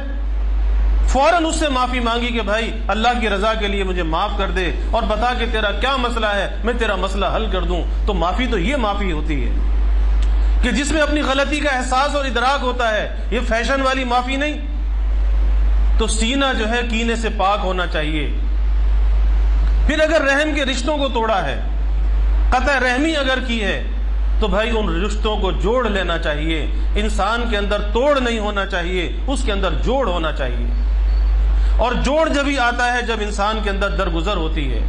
فوراً اس سے معافی مانگی کہ بھائی اللہ کی رضا کے لیے مجھے معاف کر دے اور بتا کہ تیرا کیا مسئلہ ہے، میں تیرا مسئلہ حل کر دوں۔ تو معافی تو یہ معافی ہوتی ہے کہ جس میں اپنی غلطی کا احساس اور ادراک ہوتا ہے، یہ فیشن والی معافی نہیں۔ تو سینہ جو ہے کینے سے پاک ہونا چاہیے۔ پھر اگر رحم کے رشتوں کو توڑا ہے، قطع رحمی اگر کی ہے، تو بھائی ان رشتوں کو جوڑ لینا چاہیے۔ انسان کے اندر توڑ نہیں ہونا چاہیے، اس کے اندر جوڑ ہونا چاہیے، اور جوڑ جبھی آتا ہے جب انسان کے اندر درگزر ہوتی ہے،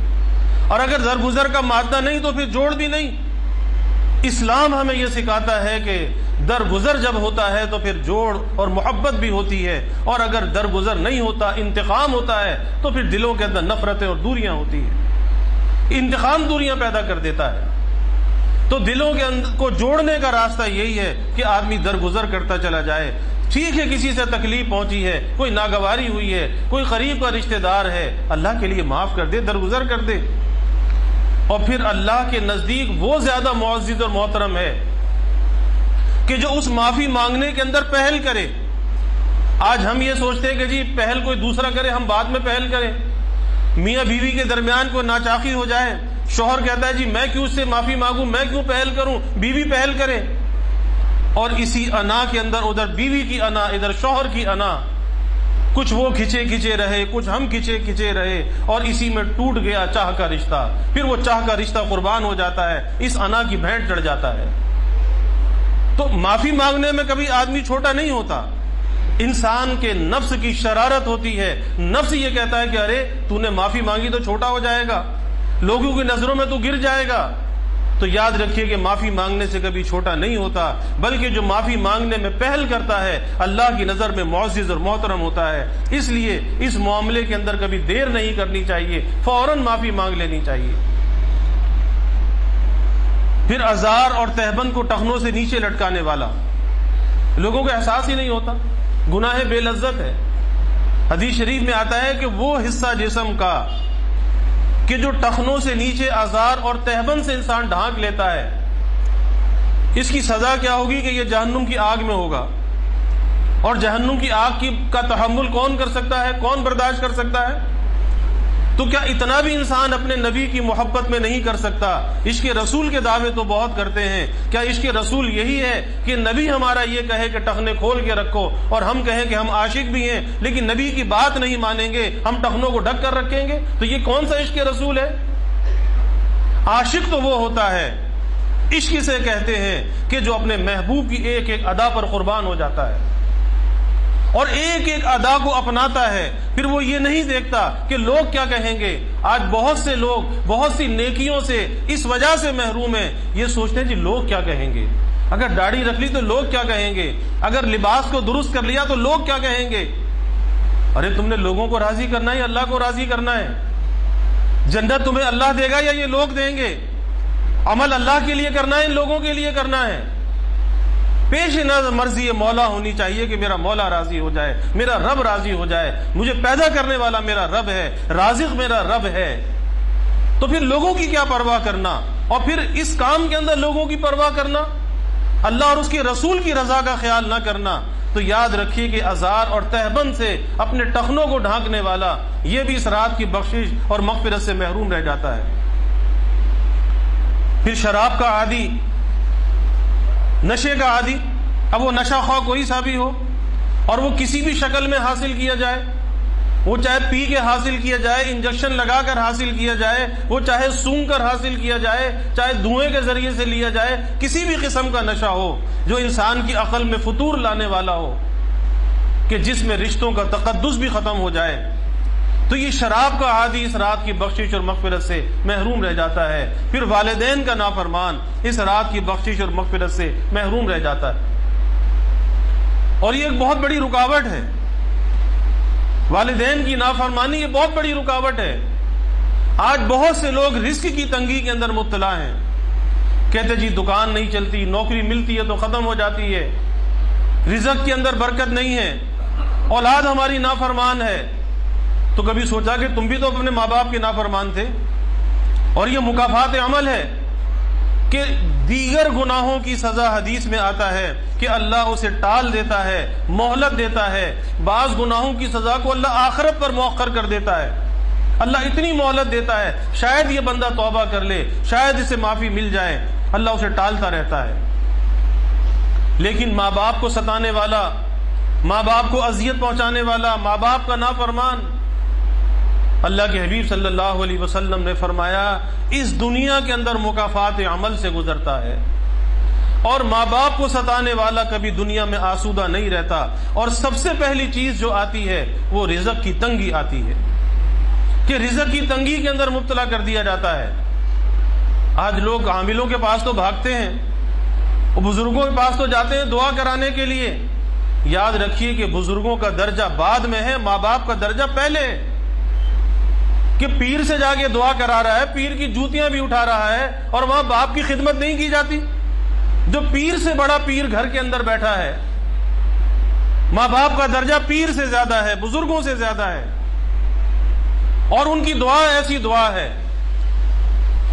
اور اگر درگزر کا مادہ نہیں تو پھر جوڑ بھی نہیں۔ اسلام ہمیں یہ سکھاتا ہے کہ درگزر جب ہوتا ہے تو پھر جوڑ اور محبت بھی ہوتی ہے، اور اگر درگزر نہیں ہوتا، انتقام ہوتا ہے، تو پھر دلوں کے اندر نفرتیں اور دوریاں ہوتی ہیں۔ انتقام دوریاں پیدا کر دیتا ہے۔ تو دلوں کے اندر کو جوڑنے کا راستہ یہی ہے کہ آدمی درگزر کرتا چلا جائے۔ ٹھیک ہے کسی سے تکلیف پہنچی ہے، کوئی ناگواری ہوئی ہے، کوئی قریب کا رشتہ دار ہے، اللہ کے لیے معاف کر دے، درگزر کر دے۔ اور پھر اللہ کے نزدیک وہ زیادہ معزز اور محترم ہے کہ جو اس معافی مانگنے کے اندر پہل کرے۔ آج ہم یہ سوچتے ہیں کہ جی پہل کوئی دوسرا کرے، ہم بعد میں پہل کریں۔ میاں بیوی کے درمیان کوئی ناچاقی ہو جائے، شوہر کہتا ہے جی میں کیوں اس سے معافی مانگوں، میں کیوں پہل کروں، بیوی پہل کرے، اور اسی انا کے اندر ادھر بیوی کی انا، ادھر شوہر کی انا، کچھ وہ کھچے رہے، کچھ ہم کھچے رہے، اور اسی میں ٹوٹ گیا چاہ کا رشتہ۔ پھر وہ چاہ کا رشتہ قربان ہو جاتا ہے، اس انا کی بھینٹ چڑھ جاتا ہے۔ تو معافی مانگنے میں کبھی آدمی چھوٹا نہیں ہوتا، انسان کے نفس کی شرارت ہوتی ہے، نفس یہ کہتا ہے کہ ارے تو نے معافی مانگی تو چھوٹا ہو جائے گا، لوگوں کی نظروں میں تو گر جائے گا۔ تو یاد رکھیے کہ معافی مانگنے سے کبھی چھوٹا نہیں ہوتا، بلکہ جو معافی مانگنے میں پہل کرتا ہے اللہ کی نظر میں معزز اور محترم ہوتا ہے۔ اس لیے اس معاملے کے اندر کبھی دیر نہیں کرنی چاہیے، فوراً معافی مانگ لینی چاہیے۔ پھر ازار اور تہبند کو ٹخنوں سے نیچے لٹکانے والا، لوگوں کو احساس ہی نہیں ہوتا، گناہ بے لذت ہے۔ حدیث شریف میں آتا ہے کہ وہ حصہ جسم کا کہ جو ٹخنوں سے نیچے ازار اور تہبند سے انسان ڈھانک لیتا ہے، اس کی سزا کیا ہوگی کہ یہ جہنم کی آگ میں ہوگا۔ اور جہنم کی آگ کا تحمل کون کر سکتا ہے، کون برداشت کر سکتا ہے؟ تو کیا اتنا بھی انسان اپنے نبی کی محبت میں نہیں کر سکتا؟ عشق رسول کے دعوے تو بہت کرتے ہیں، کیا عشق رسول یہی ہے کہ نبی ہمارا یہ کہے کہ ٹخنے کھول کے رکھو، اور ہم کہیں کہ ہم عاشق بھی ہیں لیکن نبی کی بات نہیں مانیں گے، ہم ٹخنوں کو ڈھک کر رکھیں گے؟ تو یہ کون سا عشق رسول ہے؟ عاشق تو وہ ہوتا ہے، عشق سے کہتے ہیں کہ جو اپنے محبوب کی ایک ایک ادا پر قربان ہو جاتا ہے اور ایک ایک ادا کو اپناتا ہے، پھر وہ یہ نہیں دیکھتا کہ لوگ کیا کہیں گے۔ آج بہت سے لوگ بہت سی نیکیوں سے اس وجہ سے محروم ہیں، یہ سوچتے ہیں جی لوگ کیا کہیں گے، اگر داڑھی رکھ لی تو لوگ کیا کہیں گے، اگر لباس کو درست کر لیا تو لوگ کیا کہیں گے۔ ارے تم نے لوگوں کو راضی کرنا ہے یا اللہ کو راضی کرنا ہے؟ جنت تمہیں اللہ دے گا یا یہ لوگ دیں گے؟ عمل اللہ کے لیے کرنا ہے، ان لوگوں کے لیے کرنا ہے؟ پیش نظر مرضی مولا ہونی چاہیے کہ میرا مولا راضی ہو جائے، میرا رب راضی ہو جائے، مجھے پیدا کرنے والا میرا رب ہے، رازق میرا رب ہے۔ تو پھر لوگوں کی کیا پرواہ کرنا، اور پھر اس کام کے اندر لوگوں کی پرواہ کرنا، اللہ اور اس کے رسول کی رضا کا خیال نہ کرنا۔ تو یاد رکھیے کہ ازار اور تہبند سے اپنے ٹخنوں کو ڈھانکنے والا یہ بھی اس رات کی بخشش اور مغفرت سے محروم رہ جاتا ہے۔ پھر شراب کا عادی، نشے کا عادی، اب وہ نشہ خواہ کوئی سا بھی ہو اور وہ کسی بھی شکل میں حاصل کیا جائے، وہ چاہے پی کے حاصل کیا جائے، انجیکشن لگا کر حاصل کیا جائے، وہ چاہے سونگ کر حاصل کیا جائے، چاہے دھوئیں کے ذریعے سے لیا جائے، کسی بھی قسم کا نشہ ہو جو انسان کی عقل میں فطور لانے والا ہو کہ جس میں رشتوں کا تقدس بھی ختم ہو جائے، تو یہ شراب کا عادی اس رات کی بخشش اور مغفرت سے محروم رہ جاتا ہے۔ پھر والدین کا نافرمان اس رات کی بخشش اور مغفرت سے محروم رہ جاتا ہے، اور یہ ایک بہت بڑی رکاوٹ ہے۔ والدین کی نافرمانی یہ بہت بڑی رکاوٹ ہے۔ آج بہت سے لوگ رزق کی تنگی کے اندر مبتلا ہیں، کہتے جی دکان نہیں چلتی، نوکری ملتی ہے تو ختم ہو جاتی ہے، رزق کے اندر برکت نہیں ہے، اولاد ہماری نافرمان ہے۔ تو کبھی سوچا کہ تم بھی تو اپنے ماں باپ کے نافرمان تھے؟ اور یہ مکافات عمل ہے کہ دیگر گناہوں کی سزا حدیث میں آتا ہے کہ اللہ اسے ٹال دیتا ہے، مہلت دیتا ہے۔ بعض گناہوں کی سزا کو اللہ آخرت پر مؤخر کر دیتا ہے، اللہ اتنی مہلت دیتا ہے شاید یہ بندہ توبہ کر لے، شاید اسے معافی مل جائے، اللہ اسے ٹالتا رہتا ہے۔ لیکن ماں باپ کو ستانے والا، ماں باپ کو اذیت پہنچانے والا، ماں باپ کا نافرمان، اللہ کے حبیب صلی اللہ علیہ وسلم نے فرمایا اس دنیا کے اندر مکافات عمل سے گزرتا ہے، اور ماں باپ کو ستانے والا کبھی دنیا میں آسودہ نہیں رہتا، اور سب سے پہلی چیز جو آتی ہے وہ رزق کی تنگی آتی ہے کہ رزق کی تنگی کے اندر مبتلا کر دیا جاتا ہے۔ آج لوگ عاملوں کے پاس تو بھاگتے ہیں، بزرگوں کے پاس تو جاتے ہیں دعا کرانے کے لیے۔ یاد رکھیے کہ بزرگوں کا درجہ بعد میں ہے، ماں باپ کا درجہ پہلے ہے۔ کہ پیر سے جا کے دعا کرا رہا ہے، پیر کی جوتیاں بھی اٹھا رہا ہے، اور وہاں باپ کی خدمت نہیں کی جاتی؟ جو پیر سے بڑا پیر گھر کے اندر بیٹھا ہے، ماں باپ کا درجہ پیر سے زیادہ ہے، بزرگوں سے زیادہ ہے، اور ان کی دعا ایسی دعا ہے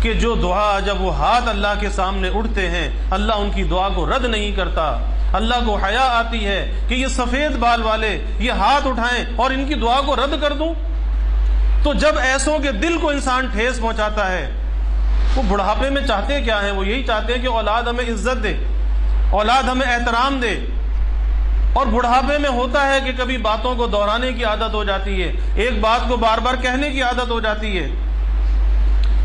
کہ جو دعا جب وہ ہاتھ اللہ کے سامنے اٹھتے ہیں اللہ ان کی دعا کو رد نہیں کرتا. اللہ کو حیا آتی ہے کہ یہ سفید بال والے یہ ہاتھ اٹھائیں اور ان کی دعا کو رد کر دوں. تو جب ایسوں کے دل کو انسان ٹھیس پہنچاتا ہے، وہ بڑھاپے میں چاہتے کیا ہیں؟ وہ یہی چاہتے ہیں کہ اولاد ہمیں عزت دے، اولاد ہمیں احترام دے. اور بڑھاپے میں ہوتا ہے کہ کبھی باتوں کو دہرانے کی عادت ہو جاتی ہے، ایک بات کو بار بار کہنے کی عادت ہو جاتی ہے.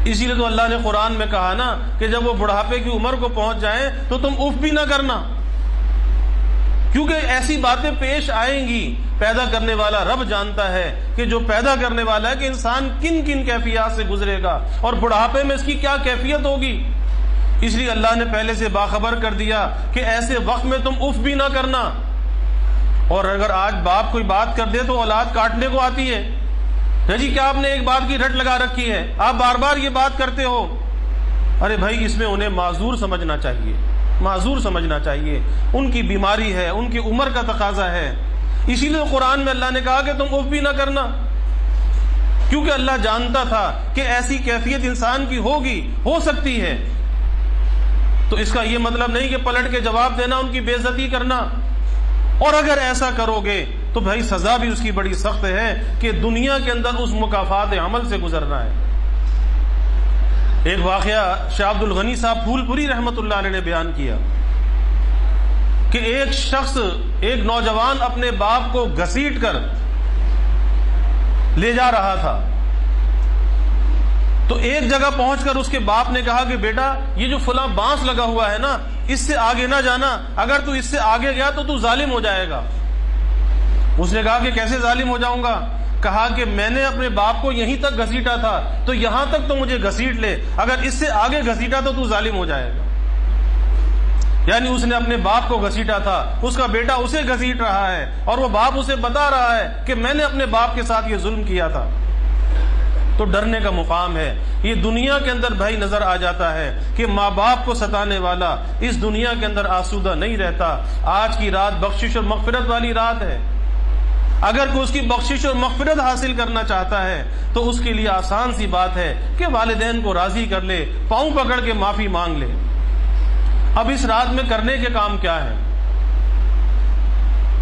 اسی لیے تو اللہ نے قرآن میں کہا نا کہ جب وہ بڑھاپے کی عمر کو پہنچ جائیں تو تم اف بھی نہ کرنا، کیونکہ ایسی باتیں پیش آئیں گی. پیدا کرنے والا رب جانتا ہے کہ جو پیدا کرنے والا ہے کہ انسان کن کن کیفیات سے گزرے گا اور بڑھاپے میں اس کی کیا کیفیت ہوگی. اس لیے اللہ نے پہلے سے باخبر کر دیا کہ ایسے وقت میں تم اف بھی نہ کرنا. اور اگر آج باپ کوئی بات کر دے تو اولاد کاٹنے کو آتی ہے. جی کیا آپ نے ایک بات کی رٹ لگا رکھی ہے، آپ بار بار یہ بات کرتے ہو. ارے بھائی اس میں انہیں معذور سمجھنا چاہیے، معذور سمجھنا چاہیے. ان کی بیماری ہے، ان کی عمر کا تقاضا ہے. اسی لیے قرآن میں اللہ نے کہا کہ تم اف بھی نہ کرنا، کیونکہ اللہ جانتا تھا کہ ایسی کیفیت انسان کی ہوگی، ہو سکتی ہے. تو اس کا یہ مطلب نہیں کہ پلٹ کے جواب دینا، ان کی بے عزتی کرنا. اور اگر ایسا کرو گے تو بھائی سزا بھی اس کی بڑی سخت ہے کہ دنیا کے اندر اس مکافات عمل سے گزرنا ہے. ایک واقعہ شاہ عبد الغنی صاحب پھول پوری رحمت اللہ علیہ نے بیان کیا کہ ایک شخص، ایک نوجوان اپنے باپ کو گھسیٹ کر لے جا رہا تھا. تو ایک جگہ پہنچ کر اس کے باپ نے کہا کہ بیٹا یہ جو فلاں بانس لگا ہوا ہے نا اس سے آگے نہ جانا، اگر تو اس سے آگے گیا تو ظالم ہو جائے گا. اس نے کہا کہ کیسے ظالم ہو جاؤں گا؟ کہا کہ میں نے اپنے باپ کو یہیں تک گھسیٹا تھا تو یہاں تک تو مجھے گھسیٹ لے، اگر اس سے آگے گھسیٹا تو ظالم ہو جائے گا. یعنی اس نے اپنے باپ کو گھسیٹا تھا، اس کا بیٹا اسے گھسیٹ رہا ہے اور وہ باپ اسے بتا رہا ہے کہ میں نے اپنے باپ کے ساتھ یہ ظلم کیا تھا. تو ڈرنے کا مقام ہے. یہ دنیا کے اندر بھائی نظر آ جاتا ہے کہ ماں باپ کو ستانے والا اس دنیا کے اندر آسودہ نہیں رہتا. آج کی رات بخشش اور مغفرت والی رات ہے. اگر کوئی اس کی بخشش اور مغفرت حاصل کرنا چاہتا ہے تو اس کے لیے آسان سی بات ہے کہ والدین کو راضی کر لے، پاؤں پکڑ کے معافی مانگ لے. اب اس رات میں کرنے کے کام کیا ہے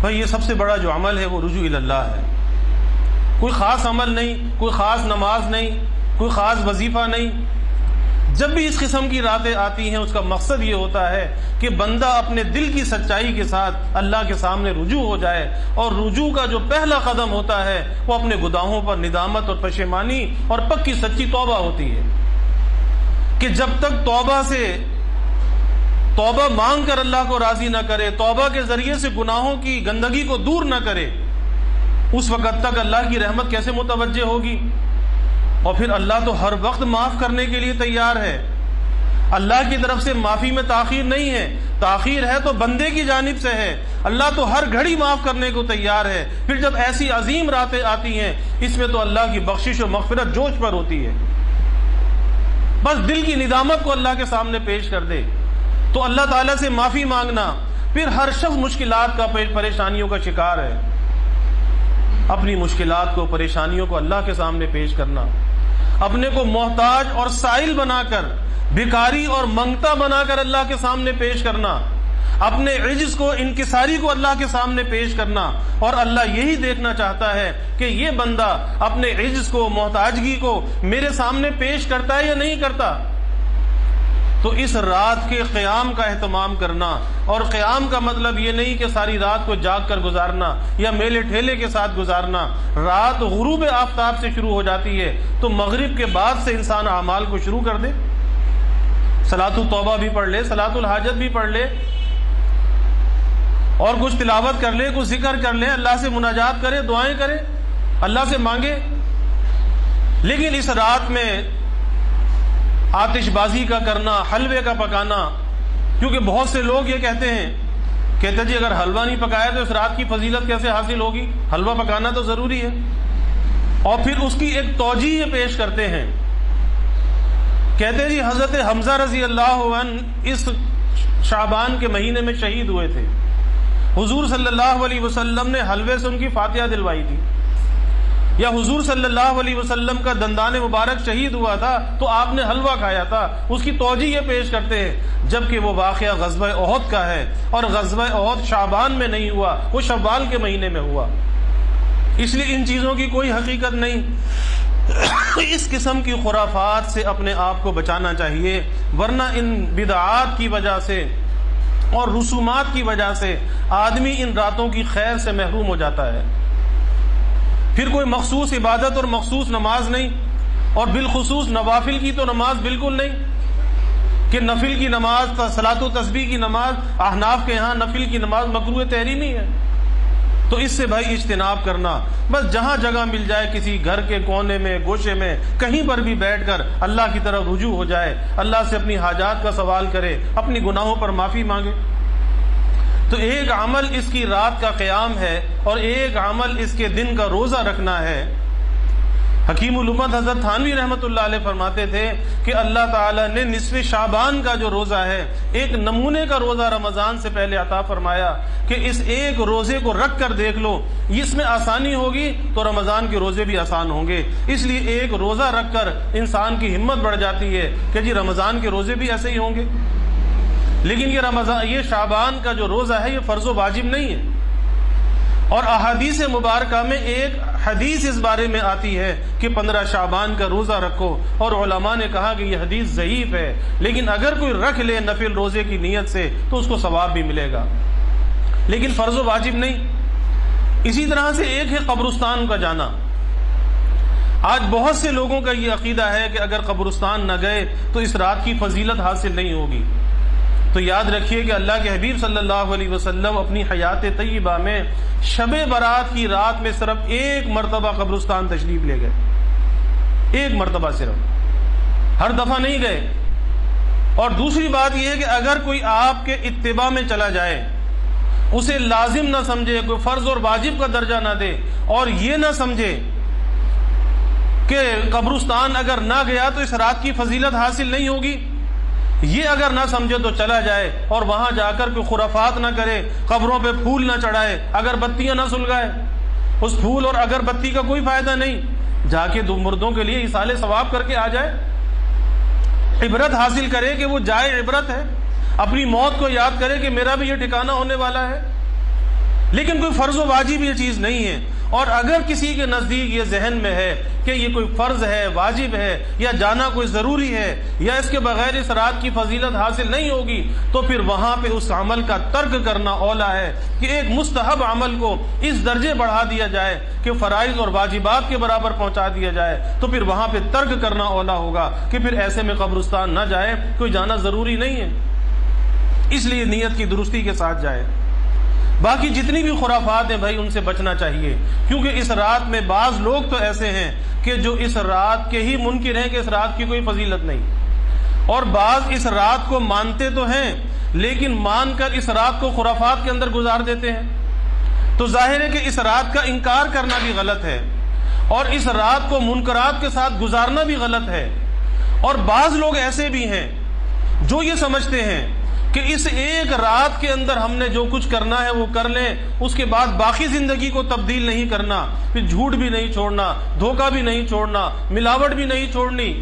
بھائی؟ یہ سب سے بڑا جو عمل ہے وہ رجوع اللہ ہے. کوئی خاص عمل نہیں، کوئی خاص نماز نہیں، کوئی خاص وظیفہ نہیں. جب بھی اس قسم کی راتیں آتی ہیں اس کا مقصد یہ ہوتا ہے کہ بندہ اپنے دل کی سچائی کے ساتھ اللہ کے سامنے رجوع ہو جائے. اور رجوع کا جو پہلا قدم ہوتا ہے وہ اپنے گناہوں پر ندامت اور پشیمانی اور پکی سچی توبہ ہوتی ہے. کہ جب تک توبہ سے توبہ مانگ کر اللہ کو راضی نہ کرے، توبہ کے ذریعے سے گناہوں کی گندگی کو دور نہ کرے، اس وقت تک اللہ کی رحمت کیسے متوجہ ہوگی؟ اور پھر اللہ تو ہر وقت معاف کرنے کے لیے تیار ہے. اللہ کی طرف سے معافی میں تاخیر نہیں ہے، تاخیر ہے تو بندے کی جانب سے ہے. اللہ تو ہر گھڑی معاف کرنے کو تیار ہے. پھر جب ایسی عظیم راتیں آتی ہیں اس میں تو اللہ کی بخشش و مغفرت جوش پر ہوتی ہے. بس دل کی ندامت کو اللہ کے سامنے پیش کر دے تو اللہ تعالیٰ سے معافی مانگنا. پھر ہر شخص مشکلات کا پریشانیوں کا شکار ہے. اپنی مشکلات کو پریشانیوں کو اللہ کے سامنے پیش کرنا، اپنے کو محتاج اور سائل بنا کر، بھکاری اور منگتا بنا کر اللہ کے سامنے پیش کرنا، اپنے عجز کو انکساری کو اللہ کے سامنے پیش کرنا. اور اللہ یہی دیکھنا چاہتا ہے کہ یہ بندہ اپنے عجز کو، محتاجگی کو میرے سامنے پیش کرتا ہے یا نہیں کرتا. تو اس رات کے قیام کا اہتمام کرنا، اور قیام کا مطلب یہ نہیں کہ ساری رات کو جاگ کر گزارنا یا میلے ٹھیلے کے ساتھ گزارنا. رات غروب آفتاب سے شروع ہو جاتی ہے تو مغرب کے بعد سے انسان اعمال کو شروع کر دے. صلاۃ التوبہ بھی پڑھ لے، صلاۃ الحاجت بھی پڑھ لے، اور کچھ تلاوت کر لے، کچھ ذکر کر لے، اللہ سے مناجات کرے، دعائیں کرے، اللہ سے مانگے. لیکن اس رات میں آتش بازی کا کرنا، حلوے کا پکانا، کیونکہ بہت سے لوگ یہ کہتے جی اگر حلوہ نہیں پکایا تو اس رات کی فضیلت کیسے حاصل ہوگی؟ حلوہ پکانا تو ضروری ہے. اور پھر اس کی ایک توجیہ پیش کرتے ہیں، کہتے جی حضرت حمزہ رضی اللہ عنہ اس شعبان کے مہینے میں شہید ہوئے تھے. حضور صلی اللہ علیہ وسلم نے حلوے سے ان کی فاتحہ دلوائی تھی. یا حضور صلی اللہ علیہ وسلم کا دندان مبارک شہید ہوا تھا تو آپ نے حلوہ کھایا تھا، اس کی توجیہ یہ پیش کرتے ہیں، جبکہ وہ واقعہ غزوہ احد کا ہے، اور غزوہ احد شعبان میں نہیں ہوا، وہ شوال کے مہینے میں ہوا، اس لیے ان چیزوں کی کوئی حقیقت نہیں۔ اس قسم کی خرافات سے اپنے آپ کو بچانا چاہیے، ورنہ ان بدعات کی وجہ سے اور رسومات کی وجہ سے آدمی ان راتوں کی خیر سے محروم ہو جاتا ہے، پھر کوئی مخصوص عبادت اور مخصوص نماز نہیں، اور بالخصوص نوافل کی تو نماز بالکل نہیں، کہ نفل کی نماز، صلاۃ و تسبیح کی نماز، احناف کے ہاں نفل کی نماز مکروہ تحریمی ہے۔ تو اس سے بھائی اجتناب کرنا، بس جہاں جگہ مل جائے کسی گھر کے کونے میں، گوشے میں، کہیں پر بھی بیٹھ کر اللہ کی طرف رجوع ہو جائے، اللہ سے اپنی حاجات کا سوال کرے، اپنی گناہوں پر معافی مانگے۔ تو ایک عمل اس کی رات کا قیام ہے، اور ایک عمل اس کے دن کا روزہ رکھنا ہے۔ حکیم الامت حضرت تھانوی رحمۃ اللہ علیہ فرماتے تھے کہ اللہ تعالیٰ نے نصف شعبان کا جو روزہ ہے، ایک نمونے کا روزہ رمضان سے پہلے عطا فرمایا کہ اس ایک روزے کو رکھ کر دیکھ لو، اس میں آسانی ہوگی تو رمضان کے روزے بھی آسان ہوں گے۔ اس لیے ایک روزہ رکھ کر انسان کی ہمت بڑھ جاتی ہے کہ جی رمضان کے روزے بھی ایسے ہی ہوں گے۔ لیکن یہ شعبان کا جو روزہ ہے یہ فرض و واجب نہیں ہے، اور احادیث مبارکہ میں ایک حدیث اس بارے میں آتی ہے کہ 15 شعبان کا روزہ رکھو، اور علماء نے کہا کہ یہ حدیث ضعیف ہے، لیکن اگر کوئی رکھ لے نفل روزے کی نیت سے تو اس کو ثواب بھی ملے گا، لیکن فرض و واجب نہیں۔ اسی طرح سے ایک ہے قبرستان کا جانا۔ آج بہت سے لوگوں کا یہ عقیدہ ہے کہ اگر قبرستان نہ گئے تو اس رات کی فضیلت حاصل نہیں ہوگی۔ تو یاد رکھیے کہ اللہ کے حبیب صلی اللہ علیہ وسلم اپنی حیات طیبہ میں شب برات کی رات میں صرف ایک مرتبہ قبرستان تشریف لے گئے، ایک مرتبہ صرف، ہر دفعہ نہیں گئے۔ اور دوسری بات یہ ہے کہ اگر کوئی آپ کے اتباع میں چلا جائے، اسے لازم نہ سمجھے، کوئی فرض اور واجب کا درجہ نہ دے، اور یہ نہ سمجھے کہ قبرستان اگر نہ گیا تو اس رات کی فضیلت حاصل نہیں ہوگی، یہ اگر نہ سمجھے تو چلا جائے اور وہاں جا کر کوئی خرافات نہ کرے، قبروں پہ پھول نہ چڑھائے، اگربتیاں نہ سلگائے، اس پھول اور اگربتی کا کوئی فائدہ نہیں، جا کے دو مردوں کے لیے ایصال ثواب کر کے آ جائے، عبرت حاصل کرے کہ وہ جائے عبرت ہے، اپنی موت کو یاد کرے کہ میرا بھی یہ ٹھکانہ ہونے والا ہے۔ لیکن کوئی فرض و واجب یہ چیز نہیں ہے، اور اگر کسی کے نزدیک یہ ذہن میں ہے کہ یہ کوئی فرض ہے، واجب ہے، یا جانا کوئی ضروری ہے، یا اس کے بغیر اس رات کی فضیلت حاصل نہیں ہوگی، تو پھر وہاں پہ اس عمل کا ترک کرنا اولا ہے کہ ایک مستحب عمل کو اس درجے بڑھا دیا جائے کہ فرائض اور واجبات کے برابر پہنچا دیا جائے، تو پھر وہاں پہ ترک کرنا اولا ہوگا کہ پھر ایسے میں قبرستان نہ جائے، کوئی جانا ضروری نہیں ہے، اس لیے نیت کی درستی کے ساتھ جائے۔ باقی جتنی بھی خرافات ہیں بھائی ان سے بچنا چاہیے، کیونکہ اس رات میں بعض لوگ تو ایسے ہیں کہ جو اس رات کے ہی منکر ہیں کہ اس رات کی کوئی فضیلت نہیں، اور بعض اس رات کو مانتے تو ہیں لیکن مان کر اس رات کو خرافات کے اندر گزار دیتے ہیں۔ تو ظاہر ہے کہ اس رات کا انکار کرنا بھی غلط ہے، اور اس رات کو منکرات کے ساتھ گزارنا بھی غلط ہے۔ اور بعض لوگ ایسے بھی ہیں جو یہ سمجھتے ہیں کہ اس ایک رات کے اندر ہم نے جو کچھ کرنا ہے وہ کر لیں، اس کے بعد باقی زندگی کو تبدیل نہیں کرنا، پھر جھوٹ بھی نہیں چھوڑنا، دھوکہ بھی نہیں چھوڑنا، ملاوٹ بھی نہیں چھوڑنی،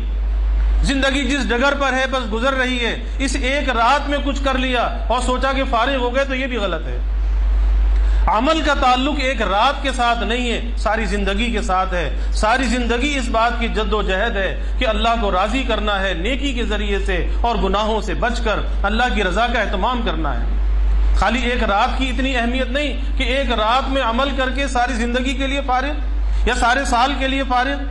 زندگی جس ڈگر پر ہے بس گزر رہی ہے، اس ایک رات میں کچھ کر لیا اور سوچا کہ فارغ ہو گئے، تو یہ بھی غلط ہے۔ عمل کا تعلق ایک رات کے ساتھ نہیں ہے، ساری زندگی کے ساتھ ہے۔ ساری زندگی اس بات کی جد و جہد ہے کہ اللہ کو راضی کرنا ہے نیکی کے ذریعے سے، اور گناہوں سے بچ کر اللہ کی رضا کا اہتمام کرنا ہے۔ خالی ایک رات کی اتنی اہمیت نہیں کہ ایک رات میں عمل کر کے ساری زندگی کے لیے فارغ یا سارے سال کے لیے فارغ،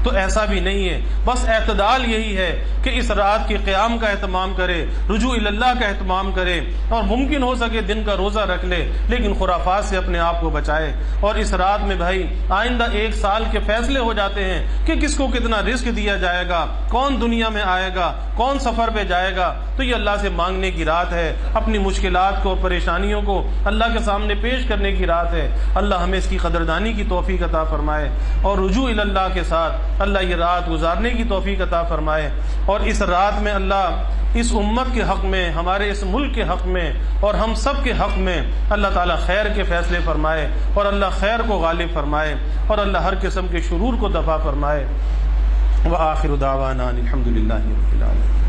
تو ایسا بھی نہیں ہے۔ بس اعتدال یہی ہے کہ اس رات کے قیام کا اہتمام کرے، رجوع اللہ کا اہتمام کرے، اور ممکن ہو سکے دن کا روزہ رکھ لے، لیکن خرافات سے اپنے آپ کو بچائے۔ اور اس رات میں بھائی آئندہ ایک سال کے فیصلے ہو جاتے ہیں کہ کس کو کتنا رزق دیا جائے گا، کون دنیا میں آئے گا، کون سفر پہ جائے گا۔ تو یہ اللہ سے مانگنے کی رات ہے، اپنی مشکلات کو، پریشانیوں کو اللہ کے سامنے پیش کرنے کی رات ہے۔ اللہ ہمیں اس کی قدردانی کی توفیق عطا فرمائے، اور رجوع اللہ کے ساتھ اللہ یہ رات گزارنے کی توفیق عطا فرمائے۔ اور اس رات میں اللہ اس امت کے حق میں، ہمارے اس ملک کے حق میں اور ہم سب کے حق میں اللہ تعالیٰ خیر کے فیصلے فرمائے اور اللہ خیر کو غالب فرمائے اور اللہ ہر قسم کے شرور کو دفع فرمائے۔ وآخر دعوانا الحمد للہ رب العالمین۔